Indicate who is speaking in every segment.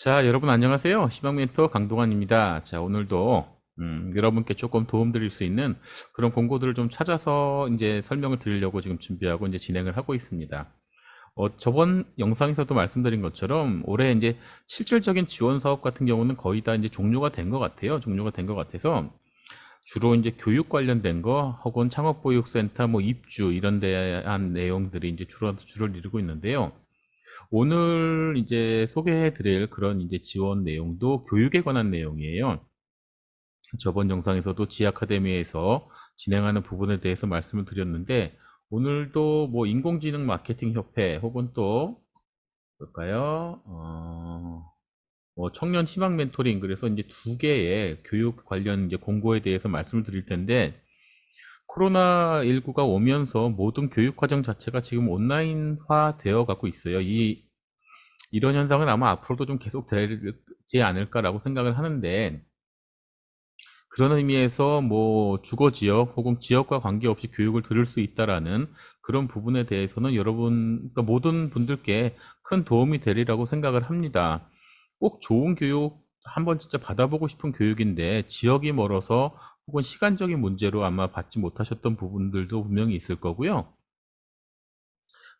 Speaker 1: 자, 여러분 안녕하세요. 시방 멘토 강동환입니다. 자, 오늘도 여러분께 조금 도움드릴 수 있는 그런 공고들을 좀 찾아서 이제 설명을 드리려고 지금 준비하고 이제 진행을 하고 있습니다. 저번 영상에서도 말씀드린 것처럼 올해 이제 실질적인 지원 사업 같은 경우는 거의 다 이제 종료가 된 것 같아요. 종료가 된 것 같아서 주로 이제 교육 관련된 거 혹은 창업보육센터 뭐 입주 이런 대한 내용들이 이제 주를 이루고 있는데요. 오늘 이제 소개해 드릴 그런 이제 지원 내용도 교육에 관한 내용이에요. 저번 영상에서도 지아카데미에서 진행하는 부분에 대해서 말씀을 드렸는데, 오늘도 뭐 인공지능 마케팅 협회 혹은 또 볼까요? 뭐 청년 희망 멘토링, 그래서 이제 두 개의 교육 관련 이제 공고에 대해서 말씀을 드릴 텐데, 코로나19가 오면서 모든 교육 과정 자체가 지금 온라인화 되어 가고 있어요. 이런 현상은 아마 앞으로도 좀 계속 되지 않을까라고 생각을 하는데, 그런 의미에서 뭐 주거 지역 혹은 지역과 관계없이 교육을 들을 수 있다라는 그런 부분에 대해서는 여러분, 그러니까 모든 분들께 큰 도움이 되리라고 생각을 합니다. 꼭 좋은 교육 한번 진짜 받아보고 싶은 교육인데 지역이 멀어서 혹은 시간적인 문제로 아마 받지 못하셨던 부분들도 분명히 있을 거고요.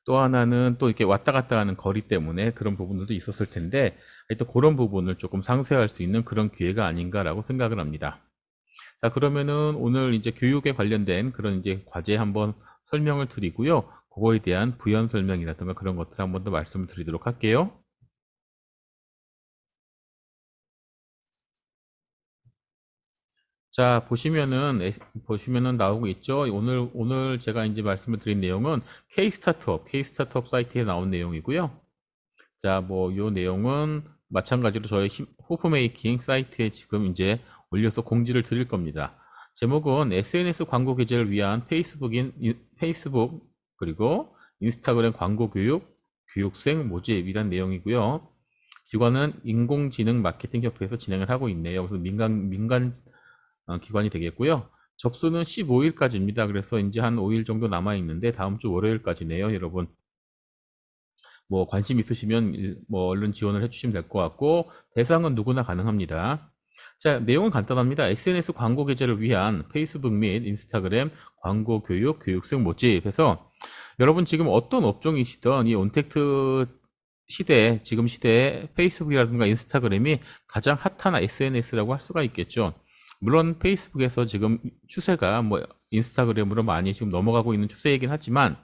Speaker 1: 또 하나는 또 이렇게 왔다 갔다 하는 거리 때문에 그런 부분들도 있었을 텐데, 또 그런 부분을 조금 상쇄할 수 있는 그런 기회가 아닌가라고 생각을 합니다. 자, 그러면은 오늘 이제 교육에 관련된 그런 이제 과제 한번 설명을 드리고요. 그거에 대한 부연 설명이라든가 그런 것들 한번 더 말씀을 드리도록 할게요. 자, 보시면은 나오고 있죠. 오늘 제가 이제 말씀을 드린 내용은 K 스타트업 사이트에 나온 내용이고요. 자, 뭐, 요 내용은 마찬가지로 저희 호프메이킹 사이트에 지금 이제 올려서 공지를 드릴 겁니다. 제목은 SNS 광고 기재를 위한 페이스북, 그리고 인스타그램 광고 교육생 모집이란 내용이고요. 기관은 인공지능 마케팅 협회에서 진행을 하고 있네요. 그래서 민간 기관이 되겠고요. 접수는 15일까지입니다. 그래서 이제 한 5일 정도 남아 있는데 다음 주 월요일까지네요, 여러분. 뭐 관심 있으시면 뭐 얼른 지원을 해주시면 될 것 같고, 대상은 누구나 가능합니다. 자, 내용은 간단합니다. SNS 광고 게재를 위한 페이스북 및 인스타그램 광고 교육생 모집해서 여러분 지금 어떤 업종이시든 이 온택트 지금 시대에 페이스북이라든가 인스타그램이 가장 핫한 SNS라고 할 수가 있겠죠. 물론 페이스북에서 지금 추세가 뭐 인스타그램으로 많이 지금 넘어가고 있는 추세이긴 하지만,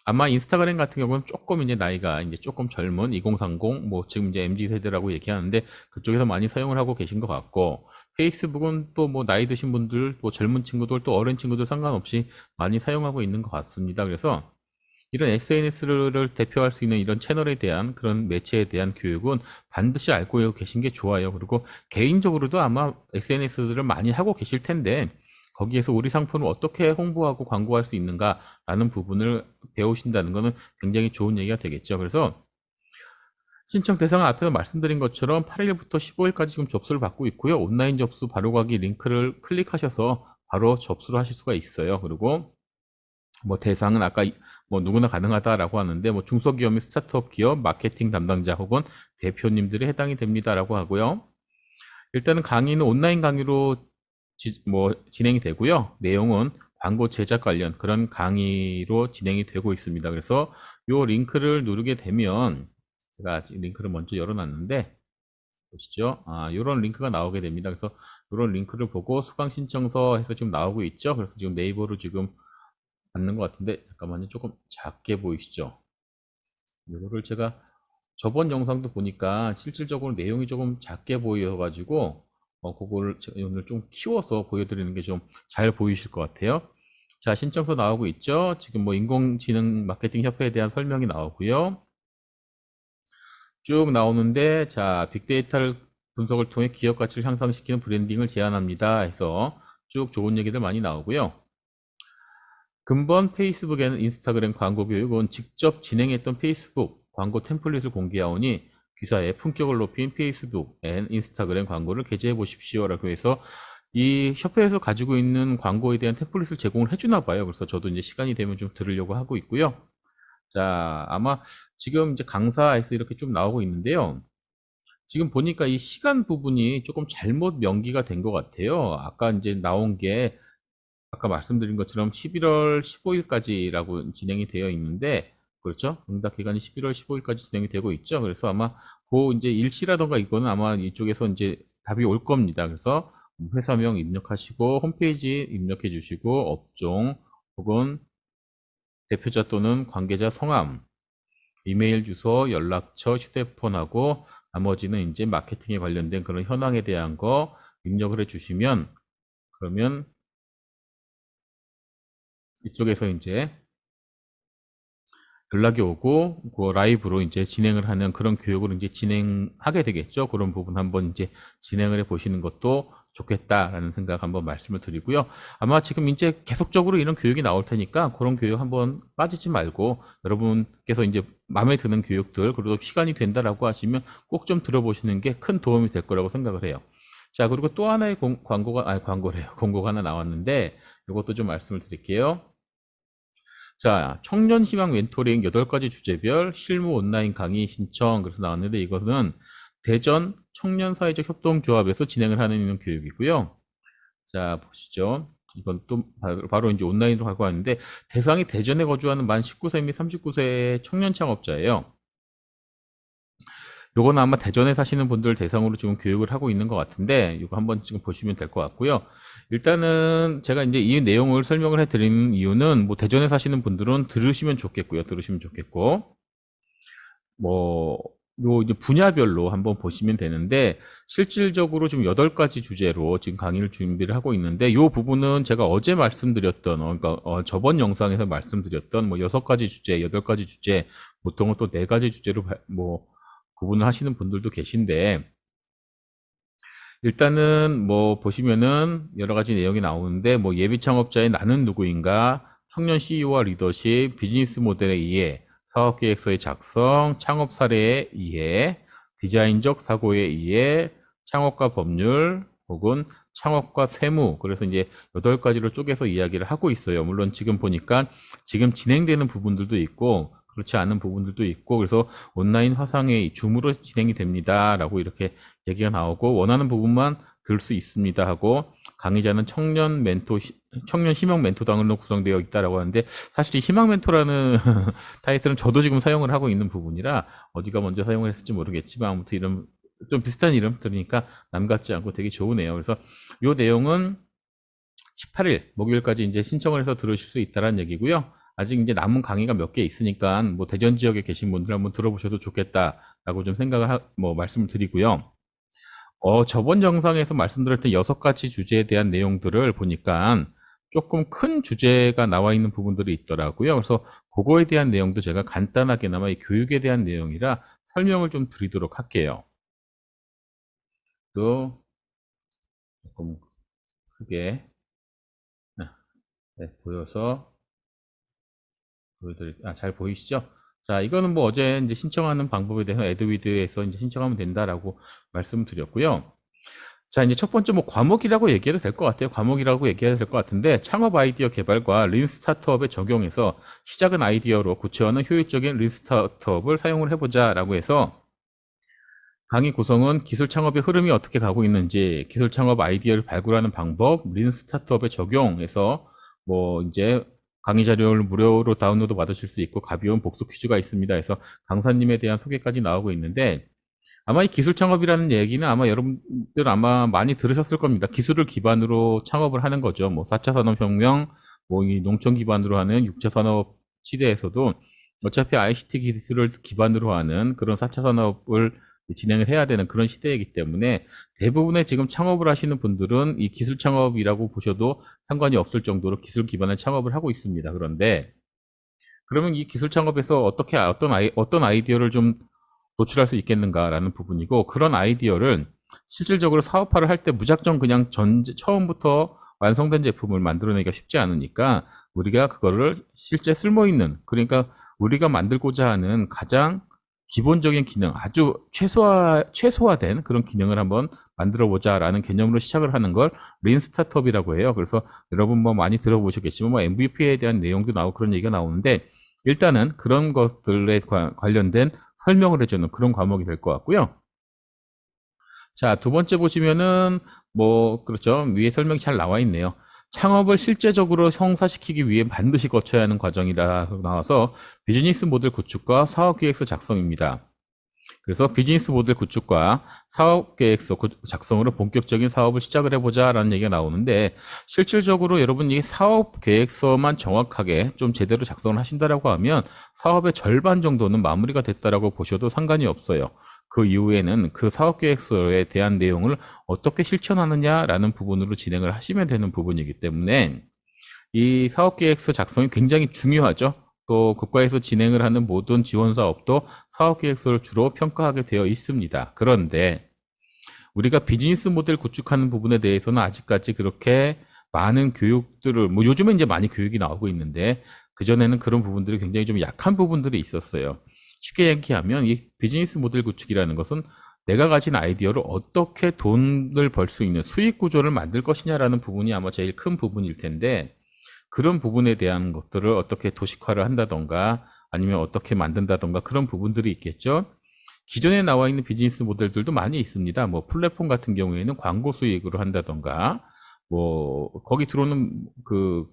Speaker 1: 아마 인스타그램 같은 경우는 조금 이제 나이가 이제 조금 젊은 2030, 뭐 지금 이제 MZ 세대라고 얘기하는데 그쪽에서 많이 사용을 하고 계신 것 같고, 페이스북은 또 뭐 나이 드신 분들, 또 젊은 친구들, 또 어린 친구들 상관없이 많이 사용하고 있는 것 같습니다. 그래서 이런 SNS를 대표할 수 있는 이런 채널에 대한 그런 매체에 대한 교육은 반드시 알고 계신 게 좋아요. 그리고 개인적으로도 아마 SNS들을 많이 하고 계실 텐데, 거기에서 우리 상품을 어떻게 홍보하고 광고할 수 있는가라는 부분을 배우신다는 것은 굉장히 좋은 얘기가 되겠죠. 그래서 신청 대상은 앞에서 말씀드린 것처럼 8일부터 15일까지 지금 접수를 받고 있고요. 온라인 접수 바로가기 링크를 클릭하셔서 바로 접수를 하실 수가 있어요. 그리고 뭐 대상은 아까 뭐 누구나 가능하다라고 하는데, 뭐 중소기업 및 스타트업 기업 마케팅 담당자 혹은 대표님들이 해당이 됩니다라고 하고요. 일단은 강의는 온라인 강의로 뭐 진행이 되고요. 내용은 광고 제작 관련 그런 강의로 진행이 되고 있습니다. 그래서 요 링크를 누르게 되면, 제가 링크를 먼저 열어놨는데 보시죠. 요런 링크가 나오게 됩니다. 그래서 요런 링크를 보고 수강 신청서 해서 지금 나오고 있죠. 그래서 지금 네이버로 지금 받는 것 같은데, 잠깐만요. 조금 작게 보이시죠? 이거를 제가 저번 영상도 보니까 실질적으로 내용이 조금 작게 보여가지고 그거를 제가 오늘 좀 키워서 보여드리는 게 좀 잘 보이실 것 같아요. 자, 신청서 나오고 있죠. 지금 뭐 인공지능 마케팅 협회에 대한 설명이 나오고요. 쭉 나오는데, 자, 빅데이터를 분석을 통해 기업 가치를 향상시키는 브랜딩을 제안합니다 해서 쭉 좋은 얘기들 많이 나오고요. 근본 페이스북에는 인스타그램 광고 교육은 직접 진행했던 페이스북 광고 템플릿을 공개하오니 기사의 품격을 높인 페이스북 앤 인스타그램 광고를 게재해 보십시오라고 해서 이 협회에서 가지고 있는 광고에 대한 템플릿을 제공을 해주나 봐요. 그래서 저도 이제 시간이 되면 좀 들으려고 하고 있고요. 자, 아마 지금 이제 강사에서 이렇게 좀 나오고 있는데요. 지금 보니까 이 시간 부분이 조금 잘못 명기가 된 것 같아요. 아까 이제 나온 게 아까 말씀드린 것처럼 11월 15일까지라고 진행이 되어 있는데, 그렇죠? 응답 기간이 11월 15일까지 진행이 되고 있죠. 그래서 아마 그 이제 일시라던가 이거는 아마 이쪽에서 이제 답이 올 겁니다. 그래서 회사명 입력하시고 홈페이지 입력해 주시고 업종 혹은 대표자 또는 관계자 성함, 이메일 주소, 연락처, 휴대폰하고 나머지는 이제 마케팅에 관련된 그런 현황에 대한 거 입력을 해 주시면, 그러면 이쪽에서 이제 연락이 오고 그 라이브로 이제 진행을 하는 그런 교육을 이제 진행하게 되겠죠. 그런 부분 한번 이제 진행을 해 보시는 것도 좋겠다라는 생각 한번 말씀을 드리고요. 아마 지금 이제 계속적으로 이런 교육이 나올 테니까 그런 교육 한번 빠지지 말고 여러분께서 이제 마음에 드는 교육들, 그리고 시간이 된다라고 하시면 꼭 좀 들어보시는 게 큰 도움이 될 거라고 생각을 해요. 자, 그리고 또 하나의 공고가 하나 나왔는데 이것도 좀 말씀을 드릴게요. 자, 청년 희망 멘토링 8가지 주제별 실무 온라인 강의 신청, 그래서 나왔는데 이거는 대전 청년 사회적 협동조합에서 진행을 하는 교육이고요. 자, 보시죠. 이건 또 바로 이제 온라인으로 하고 왔는데, 대상이 대전에 거주하는 만 19세 및 39세 청년 창업자예요. 요거는 아마 대전에 사시는 분들 대상으로 지금 교육을 하고 있는 것 같은데, 이거 한번 지금 보시면 될 것 같고요. 일단은 제가 이제 이 내용을 설명을 해드리는 이유는 뭐 대전에 사시는 분들은 들으시면 좋겠고요. 들으시면 좋겠고, 뭐, 요 이제 분야별로 한번 보시면 되는데, 실질적으로 지금 8가지 주제로 지금 강의를 준비를 하고 있는데, 요 부분은 제가 어제 말씀드렸던, 그러니까 저번 영상에서 말씀드렸던 뭐 6가지 주제, 8가지 주제, 보통은 또 4가지 주제로 뭐 구분을 하시는 분들도 계신데, 일단은 뭐 보시면은 여러 가지 내용이 나오는데, 뭐 예비 창업자의 나는 누구인가, 청년 CEO와 리더십, 비즈니스 모델의 이해, 사업 계획서의 작성, 창업 사례의 이해, 디자인적 사고의 이해, 창업과 법률 혹은 창업과 세무, 그래서 이제 8가지로 쪼개서 이야기를 하고 있어요. 물론 지금 보니까 지금 진행되는 부분들도 있고 그렇지 않은 부분들도 있고, 그래서 온라인 화상회의 줌으로 진행이 됩니다 라고 이렇게 얘기가 나오고, 원하는 부분만 들 수 있습니다 하고, 강의자는 청년 희망 멘토당으로 구성되어 있다라고 하는데, 사실 이 희망 멘토라는 타이틀은 저도 지금 사용을 하고 있는 부분이라 어디가 먼저 사용을 했을지 모르겠지만, 아무튼 이름 좀 비슷한 이름 들으니까 남 같지 않고 되게 좋으네요. 그래서 이 내용은 18일 목요일까지 이제 신청을 해서 들으실 수 있다는 얘기고요. 아직 이제 남은 강의가 몇 개 있으니까 뭐 대전 지역에 계신 분들 한번 들어보셔도 좋겠다라고 좀 생각을 뭐 말씀을 드리고요. 저번 영상에서 말씀드렸던 6가지 주제에 대한 내용들을 보니까 조금 큰 주제가 나와 있는 부분들이 있더라고요. 그래서 그거에 대한 내용도 제가 간단하게나마 이 교육에 대한 내용이라 설명을 좀 드리도록 할게요. 또 조금 크게 보여서 잘 보이시죠? 자, 이거는 뭐 어제 이제 신청하는 방법에 대해서 에드위드에서 이제 신청하면 된다라고 말씀드렸고요. 자, 이제 첫 번째 뭐 과목이라고 얘기해도 될 것 같아요. 과목이라고 얘기해도 될 것 같은데, 창업 아이디어 개발과 린 스타트업에 적용해서 시작은 아이디어로 구체화하는 효율적인 린 스타트업을 사용을 해보자라고 해서, 강의 구성은 기술 창업의 흐름이 어떻게 가고 있는지, 기술 창업 아이디어를 발굴하는 방법, 린 스타트업에 적용해서 뭐 이제 강의 자료를 무료로 다운로드 받으실 수 있고 가벼운 복수 퀴즈가 있습니다. 해서 강사님에 대한 소개까지 나오고 있는데, 아마 이 기술 창업이라는 얘기는 아마 여러분들 아마 많이 들으셨을 겁니다. 기술을 기반으로 창업을 하는 거죠. 뭐 4차 산업혁명, 뭐 이 농촌 기반으로 하는 6차 산업 시대에서도 어차피 ICT 기술을 기반으로 하는 그런 4차 산업을 진행을 해야 되는 그런 시대이기 때문에, 대부분의 지금 창업을 하시는 분들은 이 기술 창업이라고 보셔도 상관이 없을 정도로 기술 기반의 창업을 하고 있습니다. 그런데 그러면 이 기술 창업에서 어떤 아이디어를 좀 도출할 수 있겠는가라는 부분이고, 그런 아이디어를 실질적으로 사업화를 할 때 무작정 그냥 처음부터 완성된 제품을 만들어내기가 쉽지 않으니까, 우리가 그거를 실제 쓸모있는, 그러니까 우리가 만들고자 하는 가장 기본적인 기능, 아주 최소화된 그런 기능을 한번 만들어 보자라는 개념으로 시작을 하는 걸 린 스타트업이라고 해요. 그래서 여러분 뭐 많이 들어보셨겠지만 뭐 MVP에 대한 내용도 나오고 그런 얘기가 나오는데, 일단은 그런 것들에 관련된 설명을 해주는 그런 과목이 될 것 같고요. 자, 두 번째 보시면은 뭐 그렇죠. 위에 설명이 잘 나와 있네요. 창업을 실제적으로 성사시키기 위해 반드시 거쳐야 하는 과정이라 나와서 비즈니스 모델 구축과 사업 계획서 작성입니다. 그래서 비즈니스 모델 구축과 사업 계획서 작성으로 본격적인 사업을 시작을 해보자라는 얘기가 나오는데, 실질적으로 여러분 이 사업 계획서만 정확하게 좀 제대로 작성을 하신다라고 하면 사업의 절반 정도는 마무리가 됐다라고 보셔도 상관이 없어요. 그 이후에는 그 사업 계획서에 대한 내용을 어떻게 실천하느냐라는 부분으로 진행을 하시면 되는 부분이기 때문에 이 사업 계획서 작성이 굉장히 중요하죠. 또 국가에서 진행을 하는 모든 지원 사업도 사업 계획서를 주로 평가하게 되어 있습니다. 그런데 우리가 비즈니스 모델 구축하는 부분에 대해서는 아직까지 그렇게 많은 교육들을, 뭐 요즘은 이제 많이 교육이 나오고 있는데 그전에는 그런 부분들이 굉장히 좀 약한 부분들이 있었어요. 쉽게 얘기하면 이 비즈니스 모델 구축이라는 것은 내가 가진 아이디어로 어떻게 돈을 벌 수 있는 수익 구조를 만들 것이냐라는 부분이 아마 제일 큰 부분일 텐데, 그런 부분에 대한 것들을 어떻게 도식화를 한다던가 아니면 어떻게 만든다던가 그런 부분들이 있겠죠. 기존에 나와 있는 비즈니스 모델들도 많이 있습니다. 뭐 플랫폼 같은 경우에는 광고 수익으로 한다던가, 뭐 거기 들어오는 그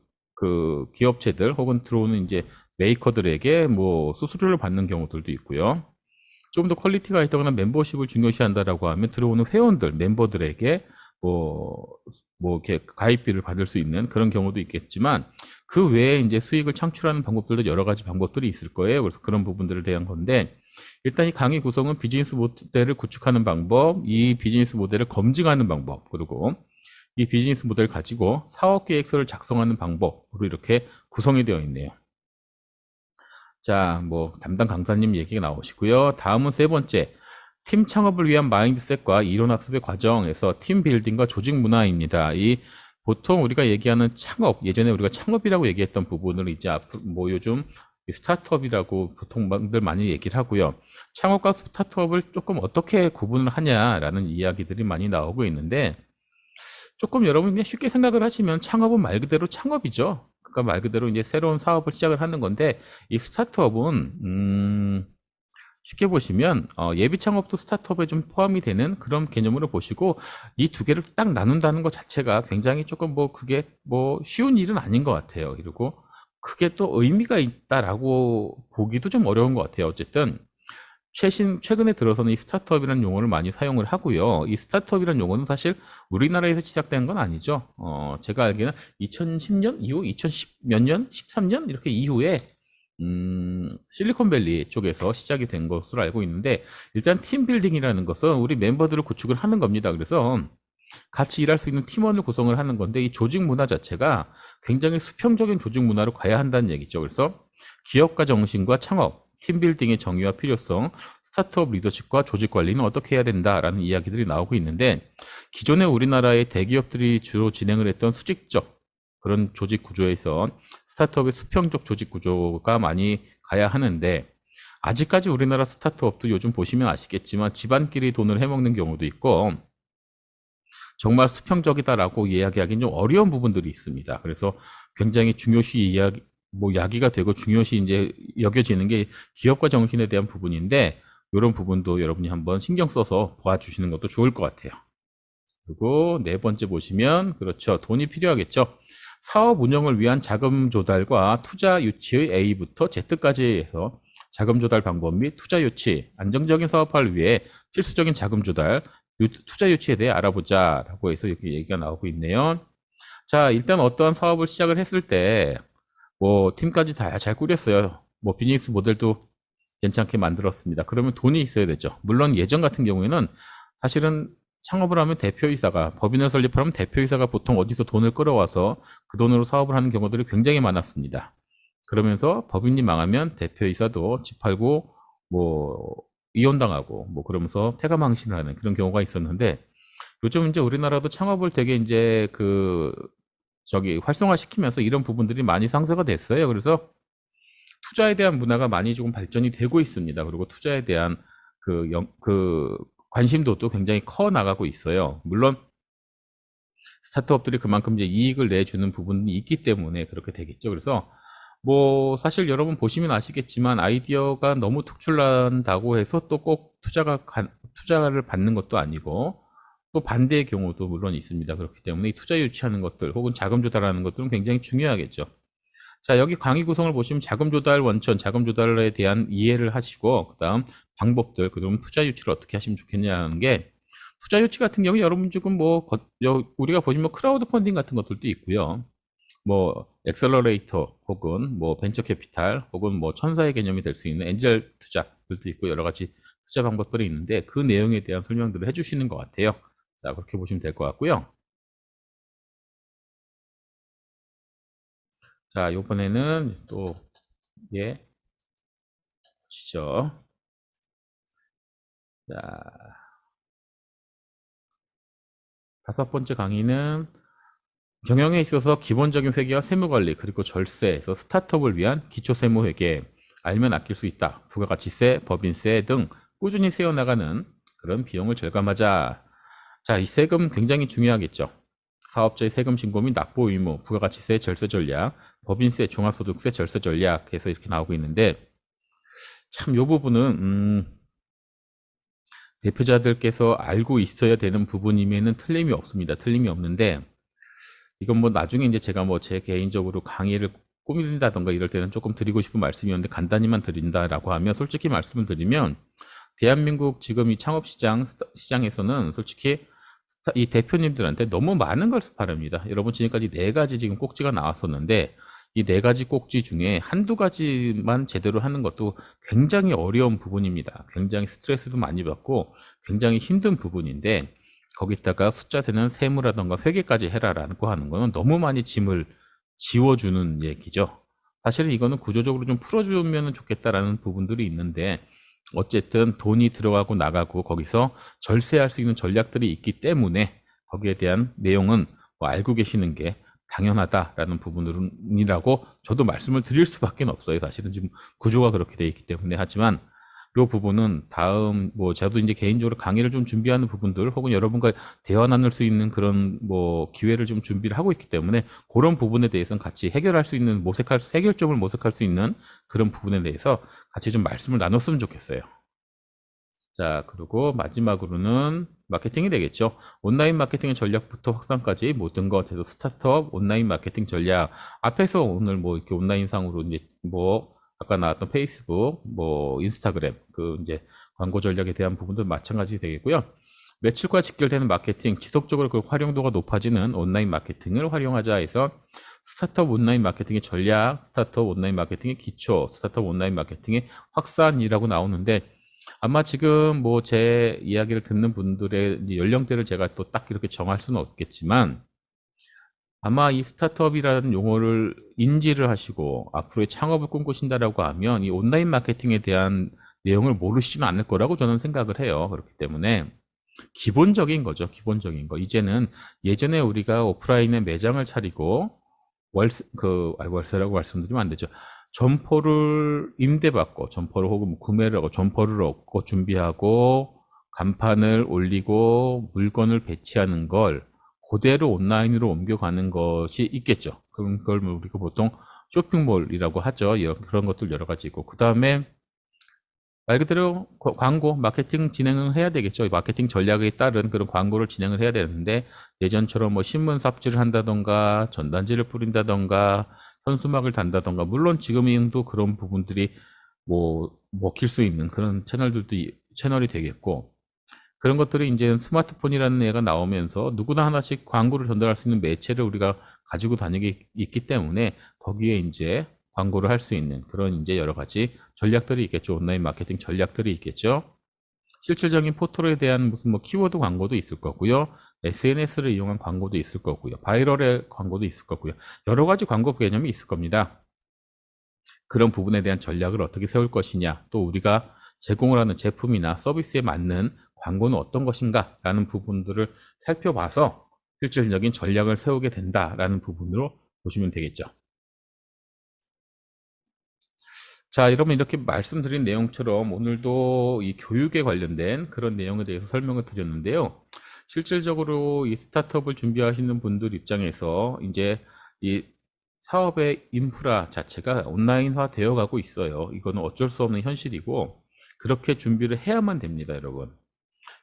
Speaker 1: 기업체들 혹은 들어오는 이제 메이커들에게 뭐 수수료를 받는 경우들도 있고요. 좀 더 퀄리티가 있다거나 멤버십을 중요시한다라고 하면 들어오는 회원들, 멤버들에게 뭐, 뭐, 이렇게 가입비를 받을 수 있는 그런 경우도 있겠지만, 그 외에 이제 수익을 창출하는 방법들도 여러 가지 방법들이 있을 거예요. 그래서 그런 부분들을 대한 건데, 일단 이 강의 구성은 비즈니스 모델을 구축하는 방법, 이 비즈니스 모델을 검증하는 방법, 그리고 이 비즈니스 모델을 가지고 사업 계획서를 작성하는 방법으로 이렇게 구성이 되어 있네요. 자, 뭐 담당 강사님 얘기가 나오시고요. 다음은 세 번째, 팀 창업을 위한 마인드셋과 이론 학습의 과정에서 팀 빌딩과 조직 문화입니다. 이 보통 우리가 얘기하는 창업, 예전에 우리가 창업이라고 얘기했던 부분을 이제 앞으로 뭐 요즘 스타트업이라고 보통들 많이 얘기를 하고요. 창업과 스타트업을 조금 어떻게 구분을 하냐라는 이야기들이 많이 나오고 있는데, 조금 여러분이 그냥 쉽게 생각을 하시면 창업은 말 그대로 창업이죠. 그러니까 말 그대로 이제 새로운 사업을 시작을 하는 건데, 이 스타트업은 쉽게 보시면 예비 창업도 스타트업에 좀 포함이 되는 그런 개념으로 보시고, 이 두 개를 딱 나눈다는 것 자체가 굉장히 조금 뭐 그게 뭐 쉬운 일은 아닌 것 같아요. 그리고 그게 또 의미가 있다라고 보기도 좀 어려운 것 같아요. 어쨌든 최근에 들어서는 이 스타트업이라는 용어를 많이 사용을 하고요. 이 스타트업이라는 용어는 사실 우리나라에서 시작된 건 아니죠. 제가 알기에는 2010년 이후, 2010 몇 년, 13년 이렇게 이후에 실리콘밸리 쪽에서 시작이 된 것으로 알고 있는데, 일단 팀빌딩이라는 것은 우리 멤버들을 구축을 하는 겁니다. 그래서 같이 일할 수 있는 팀원을 구성을 하는 건데, 이 조직 문화 자체가 굉장히 수평적인 조직 문화로 가야 한다는 얘기죠. 그래서 기업가 정신과 창업, 팀빌딩의 정의와 필요성, 스타트업 리더십과 조직 관리는 어떻게 해야 된다라는 이야기들이 나오고 있는데, 기존에 우리나라의 대기업들이 주로 진행을 했던 수직적 그런 조직 구조에서 스타트업의 수평적 조직 구조가 많이 가야 하는데, 아직까지 우리나라 스타트업도 요즘 보시면 아시겠지만 집안끼리 돈을 해먹는 경우도 있고 정말 수평적이다라고 이야기하기는 좀 어려운 부분들이 있습니다. 그래서 굉장히 중요시 야기가 되고 중요시 이제 여겨지는 게 기업가 정신에 대한 부분인데, 이런 부분도 여러분이 한번 신경 써서 봐주시는 것도 좋을 것 같아요. 그리고 네 번째 보시면, 그렇죠, 돈이 필요하겠죠. 사업 운영을 위한 자금 조달과 투자 유치의 A부터 Z까지 해서 자금 조달 방법 및 투자 유치, 안정적인 사업화를 위해 필수적인 자금 조달, 투자 유치에 대해 알아보자라고 해서 이렇게 얘기가 나오고 있네요. 자, 일단 어떠한 사업을 시작을 했을 때 뭐 팀까지 다 잘 꾸렸어요. 뭐 비즈니스 모델도 괜찮게 만들었습니다. 그러면 돈이 있어야 되죠. 물론 예전 같은 경우에는 사실은 창업을 하면 대표이사가, 법인을 설립하면 대표이사가 보통 어디서 돈을 끌어와서 그 돈으로 사업을 하는 경우들이 굉장히 많았습니다. 그러면서 법인이 망하면 대표이사도 집 팔고 뭐 이혼당하고 뭐 그러면서 폐가망신을 하는 그런 경우가 있었는데, 요즘 이제 우리나라도 창업을 되게 이제 활성화시키면서 이런 부분들이 많이 상쇄가 됐어요. 그래서 투자에 대한 문화가 많이 조금 발전이 되고 있습니다. 그리고 투자에 대한 그 관심도도 굉장히 커 나가고 있어요. 물론 스타트업들이 그만큼 이제 이익을 내주는 부분이 있기 때문에 그렇게 되겠죠. 그래서 뭐 사실 여러분 보시면 아시겠지만 아이디어가 너무 특출난다고 해서 또 꼭 투자를 받는 것도 아니고, 또 반대의 경우도 물론 있습니다. 그렇기 때문에 투자 유치하는 것들 혹은 자금 조달하는 것들은 굉장히 중요하겠죠. 자, 여기 강의 구성을 보시면 자금 조달 원천, 자금 조달에 대한 이해를 하시고, 그 다음 방법들, 그다음 투자 유치를 어떻게 하시면 좋겠냐는 게, 투자 유치 같은 경우에 여러분 지금 뭐, 우리가 보시면 크라우드 펀딩 같은 것들도 있고요. 뭐, 엑셀러레이터 혹은 뭐, 벤처 캐피탈 혹은 뭐, 천사의 개념이 될 수 있는 엔젤 투자들도 있고, 여러 가지 투자 방법들이 있는데, 그 내용에 대한 설명들을 해주시는 것 같아요. 자, 그렇게 보시면 될 것 같고요. 자, 이번에는 또, 예, 보시죠. 자, 다섯 번째 강의는 경영에 있어서 기본적인 회계와 세무관리 그리고 절세에서 스타트업을 위한 기초세무회계 알면 아낄 수 있다. 부가가치세, 법인세 등 꾸준히 세워나가는 그런 비용을 절감하자. 자, 이 세금 굉장히 중요하겠죠. 사업자의 세금 신고 및 납부 의무, 부가가치세 절세 전략, 법인세, 종합소득세 절세 전략 해서 이렇게 나오고 있는데 참 이 부분은 대표자들께서 알고 있어야 되는 부분임에는 틀림이 없습니다. 틀림이 없는데 이건 뭐 나중에 이제 제가 뭐 제 개인적으로 강의를 꾸민다던가 이럴 때는 조금 드리고 싶은 말씀이었는데 간단히만 드린다라고 하면 솔직히 말씀을 드리면 대한민국 지금 이 시장에서는 솔직히 이 대표님들한테 너무 많은 걸 바랍니다. 여러분 지금까지 네 가지 지금 꼭지가 나왔었는데 이 네 가지 꼭지 중에 한두 가지만 제대로 하는 것도 굉장히 어려운 부분입니다. 굉장히 스트레스도 많이 받고 굉장히 힘든 부분인데 거기다가 숫자 되는 세무라던가 회계까지 해라라고 하는 거는 너무 많이 짐을 지워주는 얘기죠. 사실은 이거는 구조적으로 좀 풀어주면 좋겠다라는 부분들이 있는데 어쨌든 돈이 들어가고 나가고 거기서 절세할 수 있는 전략들이 있기 때문에 거기에 대한 내용은 뭐 알고 계시는 게 당연하다라는 부분이라고 저도 말씀을 드릴 수밖에 없어요. 사실은 지금 구조가 그렇게 되어 있기 때문에. 하지만 이 부분은 다음 뭐 저도 이제 개인적으로 강의를 좀 준비하는 부분들 혹은 여러분과 대화 나눌 수 있는 그런 뭐 기회를 좀 준비를 하고 있기 때문에 그런 부분에 대해서는 같이 해결할 수 있는 해결점을 모색할 수 있는 그런 부분에 대해서 같이 좀 말씀을 나눴으면 좋겠어요. 자, 그리고 마지막으로는 마케팅이 되겠죠. 온라인 마케팅의 전략부터 확산까지 모든 것에서 스타트업 온라인 마케팅 전략. 앞에서 오늘 뭐 이렇게 온라인상으로 이제 뭐 아까 나왔던 페이스북, 뭐 인스타그램, 그 이제 광고 전략에 대한 부분도 마찬가지 되겠고요. 매출과 직결되는 마케팅, 지속적으로 그 활용도가 높아지는 온라인 마케팅을 활용하자 해서 스타트업 온라인 마케팅의 전략, 스타트업 온라인 마케팅의 기초, 스타트업 온라인 마케팅의 확산이라고 나오는데 아마 지금 뭐 제 이야기를 듣는 분들의 연령대를 제가 또 딱 이렇게 정할 수는 없겠지만 아마 이 스타트업이라는 용어를 인지를 하시고 앞으로의 창업을 꿈꾸신다라고 하면 이 온라인 마케팅에 대한 내용을 모르시지는 않을 거라고 저는 생각을 해요. 그렇기 때문에 기본적인 거죠. 기본적인 거. 이제는 예전에 우리가 오프라인에 매장을 차리고 월세라고 말씀드리면 안 되죠. 점포를 임대받고, 점포를 혹은 뭐 구매를 하고, 점포를 얻고 준비하고, 간판을 올리고, 물건을 배치하는 걸 그대로 온라인으로 옮겨가는 것이 있겠죠. 그런 걸 우리가 보통 쇼핑몰이라고 하죠. 그런 것들 여러 가지 있고. 그 다음에 말 그대로 광고, 마케팅 진행을 해야 되겠죠. 마케팅 전략에 따른 그런 광고를 진행을 해야 되는데 예전처럼 뭐 신문 삽질을 한다던가 전단지를 뿌린다던가 현수막을 단다던가 물론 지금도 그런 부분들이 뭐 먹힐 수 있는 그런 채널이 되겠고 그런 것들이 이제 스마트폰이라는 애가 나오면서 누구나 하나씩 광고를 전달할 수 있는 매체를 우리가 가지고 다니기 있기 때문에 거기에 이제 광고를 할 수 있는 그런 이제 여러 가지 전략들이 있겠죠. 온라인 마케팅 전략들이 있겠죠. 실질적인 포털에 대한 무슨 뭐 키워드 광고도 있을 거고요. SNS를 이용한 광고도 있을 거고요. 바이럴의 광고도 있을 거고요. 여러 가지 광고 개념이 있을 겁니다. 그런 부분에 대한 전략을 어떻게 세울 것이냐, 또 우리가 제공을 하는 제품이나 서비스에 맞는 광고는 어떤 것인가 라는 부분들을 살펴봐서 실질적인 전략을 세우게 된다라는 부분으로 보시면 되겠죠. 자, 여러분 이렇게 말씀드린 내용처럼 오늘도 이 교육에 관련된 그런 내용에 대해서 설명을 드렸는데요. 실질적으로 이 스타트업을 준비하시는 분들 입장에서 이제 이 사업의 인프라 자체가 온라인화 되어 가고 있어요. 이거는 어쩔 수 없는 현실이고 그렇게 준비를 해야만 됩니다, 여러분.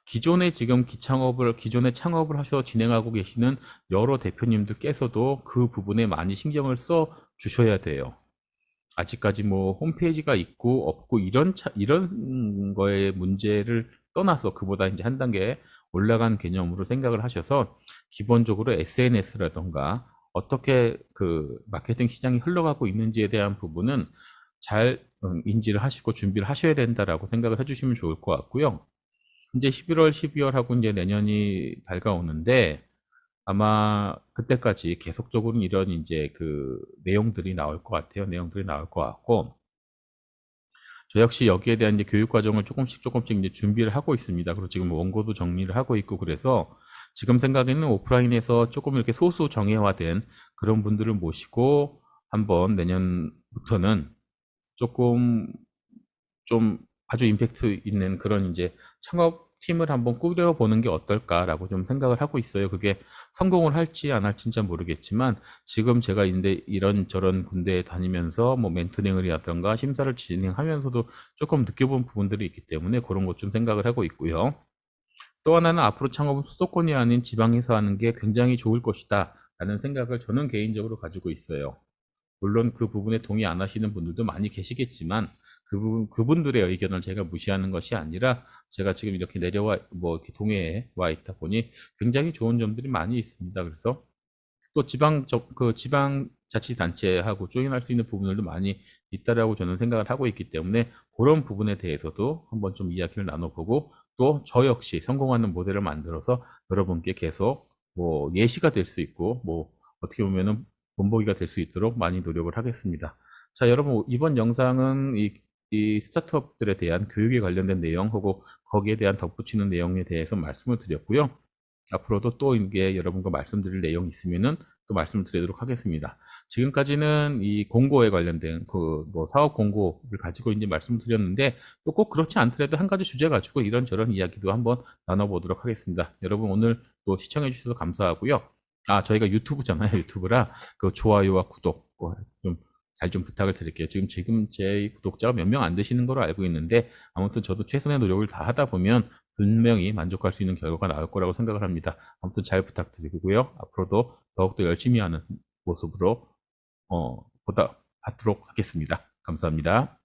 Speaker 1: 기존에 창업을 하셔서 진행하고 계시는 여러 대표님들께서도 그 부분에 많이 신경을 써 주셔야 돼요. 아직까지 뭐 홈페이지가 있고 없고 이런 거에 문제를 떠나서 그보다 이제 한 단계 올라간 개념으로 생각을 하셔서 기본적으로 SNS라던가 어떻게 그 마케팅 시장이 흘러가고 있는지에 대한 부분은 잘 인지를 하시고 준비를 하셔야 된다라고 생각을 해주시면 좋을 것 같고요. 이제 11월, 12월하고 이제 내년이 밝아오는데 아마 그때까지 계속적으로 이런 이제 그 내용들이 나올 것 같아요. 내용들이 나올 것 같고, 저 역시 여기에 대한 이제 교육 과정을 조금씩 이제 준비를 하고 있습니다. 그리고 지금 원고도 정리를 하고 있고, 그래서 지금 생각에는 오프라인에서 조금 이렇게 소수 정예화된 그런 분들을 모시고 한번 내년부터는 조금 좀 아주 임팩트 있는 그런 이제 창업팀을 한번 꾸려보는 게 어떨까라고 좀 생각을 하고 있어요. 그게 성공을 할지 안 할지 진짜 모르겠지만 지금 제가 이런저런 군대에 다니면서 뭐 멘토링을이라던가 심사를 진행하면서도 조금 느껴본 부분들이 있기 때문에 그런 것 좀 생각을 하고 있고요. 또 하나는 앞으로 창업은 수도권이 아닌 지방에서 하는 게 굉장히 좋을 것이다 라는 생각을 저는 개인적으로 가지고 있어요. 물론 그 부분에 동의 안 하시는 분들도 많이 계시겠지만 그분들의 의견을 제가 무시하는 것이 아니라 제가 지금 이렇게 내려와 뭐 이렇게 동해에 와 있다 보니 굉장히 좋은 점들이 많이 있습니다. 그래서 또 지방자치단체하고 조인할 수 있는 부분들도 많이 있다라고 저는 생각을 하고 있기 때문에 그런 부분에 대해서도 한번 좀 이야기를 나눠보고 또 저 역시 성공하는 모델을 만들어서 여러분께 계속 뭐 예시가 될 수 있고 뭐 어떻게 보면은 본보기가 될 수 있도록 많이 노력을 하겠습니다. 자, 여러분 이번 영상은 이 스타트업들에 대한 교육에 관련된 내용 혹은 거기에 대한 덧붙이는 내용에 대해서 말씀을 드렸고요. 앞으로도 또 이게 여러분과 말씀드릴 내용이 있으면은 또 말씀을 드리도록 하겠습니다. 지금까지는 이 공고에 관련된 그 뭐 사업 공고를 가지고 이제 말씀을 드렸는데 또 꼭 그렇지 않더라도 한 가지 주제 가지고 이런저런 이야기도 한번 나눠보도록 하겠습니다. 여러분 오늘 또 시청해 주셔서 감사하고요. 아, 저희가 유튜브잖아요. 유튜브라 그 좋아요와 구독 좀 잘 좀 부탁을 드릴게요. 지금 제 구독자가 몇 명 안 되시는 걸로 알고 있는데 아무튼 저도 최선의 노력을 다 하다 보면 분명히 만족할 수 있는 결과가 나올 거라고 생각을 합니다. 아무튼 잘 부탁드리고요. 앞으로도 더욱더 열심히 하는 모습으로 보답하도록 하겠습니다. 감사합니다.